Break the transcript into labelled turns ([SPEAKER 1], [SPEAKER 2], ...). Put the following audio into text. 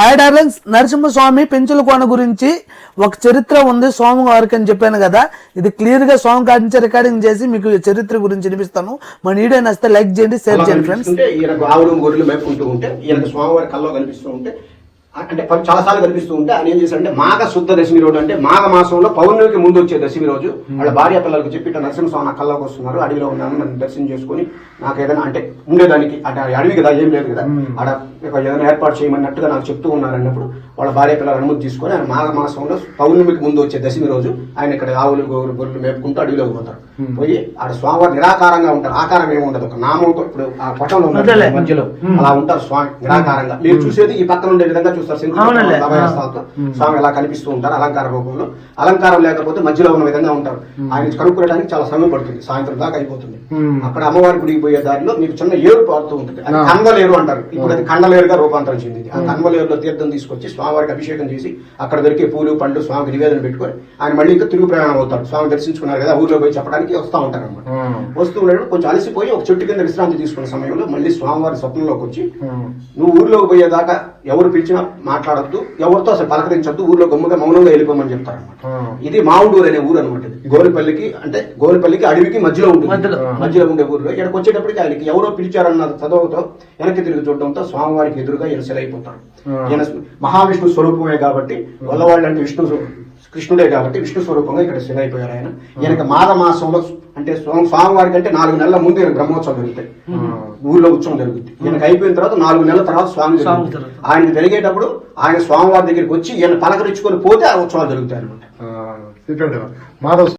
[SPEAKER 1] Hi darlings, Narasimhaswamy పెంచుల కోన గురించి ఒక చరిత్ర ఉంది స్వామివారికి అని చెప్పాను కదా. ఇది క్లియర్ గా స్వామి గారి నుంచి రికార్డింగ్ చేసి మీకు చరిత్ర గురించి వినిపిస్తాను. మన వీడియో నచ్చితే లైక్ చేయండి, షేర్ చేయండి ఫ్రెండ్స్.
[SPEAKER 2] ఈయనకు ఆవులు గొర్రెలు మేపుకుంటూ ఉంటే ఈయనకు స్వామివారి కల్లో కనిపిస్తూ ఉంటే అంటే చాలా సార్లు కనిపిస్తూ ఉంటే ఆయన ఏం చేశాడంటే మాఘ శుద్ధ దశమి రోజు అంటే మాఘ మాసంలో పౌర్ణమికి ముందు వచ్చే దశమి రోజు వాళ్ళ భార్య పిల్లలకు చెప్పి నరసింహస్వామి నా కల్లోకి వస్తున్నారు, అడవిలో ఉన్నాను, నన్ను దర్శనం చేసుకుని నాకు ఏదైనా అంటే ఉండేదానికి అంటే అడవి కదా, ఏం లేదు కదా, ఆడ ఏదైనా ఏర్పాటు చేయమన్నట్టుగా నాకు చెప్తూ ఉన్నారు అన్నప్పుడు వాళ్ళ భార్య పిల్లల అనుమతి తీసుకొని ఆయన మాఘ మాసంలో పౌర్ణమికి ముందు వచ్చే దశమి రోజు ఆయన ఇక్కడ ఆవులు గొర్రెలు మేపుకుంటూ అడవిలోకి పోతారు. పోయి ఆడ స్వామివారు నిరాకారంగా ఉంటారు, ఆకారం ఏమి ఉండదు, ఒక నామంతో ఇప్పుడు ఆ పటంలో మధ్యలో అలా ఉంటారు స్వామి నిరాకారంగా. మీరు చూసేది ఈ పక్కన ఉండే విధంగా స్వామి ఎలా కనిపిస్తూ ఉంటారు అలంకార రూపంలో. అలంకారం లేకపోతే మధ్యలో ఉన్న విధంగా ఉంటారు. ఆయన కనుక్కోవడానికి చాలా సమయం పడుతుంది, సాయంత్రం దాకా అయిపోతుంది. అక్కడ అమ్మవారి గుడికి పోయే దారిలో మీకు చిన్న ఏరు పారుతూ ఉంటుంది, అది కన్వలేరు అంటారు. ఇప్పుడు అది కండలేరుగా రూపాంతరం చెందింది. ఆ కన్వలేరులో తీర్థం తీసుకొచ్చి స్వామివారికి అభిషేకం చేసి అక్కడ దొరికే పూలు పండ్లు స్వామికి నివేదన పెట్టుకొని ఆయన మళ్ళీ ఇంకా తిరుగు ప్రయాణం అవుతారు. స్వామి దర్శించుకున్నారు కదా, ఊర్లో పోయి చెప్పడానికి వస్తూ ఉంటారు అనమాట. వస్తూ ఉండేటప్పుడు కొంచెం అలసిపోయి ఒక చెట్టు కింద విశ్రాంతి తీసుకున్న సమయంలో మళ్ళీ స్వామివారి స్వప్నంలోకి వచ్చి నువ్వు ఊర్లోకి పోయేదాకా ఎవరు పిలిచినా మాట్లాడద్దు, ఎవరితో అసలు పలకరించద్దు, ఊర్లో గమ్ముగా మౌనంగా వెళ్ళిపోమని చెప్తారు అనమాట. ఇది మావుడూరు అనే ఊరు అనమాట. గోరిపల్లికి అడవికి మధ్యలో ఉంటుంది, మధ్యలో ఉండే ఊర్లో. ఇక్కడికి వచ్చేటప్పటికి ఆయనకి ఎవరో పిలిచారన్న చదువుతో వెనక్కి తిరిగి చూడడంతో స్వామివారికి ఎదురుగా ఈయన సెలైపోతాడు. ఈయన మహావిష్ణు స్వరూపమే కాబట్టి వల్లవాళ్ళు అంటే కృష్ణుడే కాబట్టి విష్ణు స్వరూపంగా ఇక్కడ సెలైపోయారు ఆయన. ఈయనకి మాఘ మాసంలో అంటే స్వామివారికి అంటే 4 నెలల ముందు ఈయన బ్రహ్మోత్సవం జరుగుతాయి, ఊర్లో ఉత్సవం జరుగుతుంది. ఈయనకి అయిపోయిన తర్వాత 4 నెలల తర్వాత స్వామి జరుగుతుంది. ఆయన జరిగేటప్పుడు ఆయన స్వామివారి దగ్గరికి వచ్చి ఈయన పలకరించుకొని పోతే ఆ ఉత్సవాలు జరుగుతాయి అనమాట.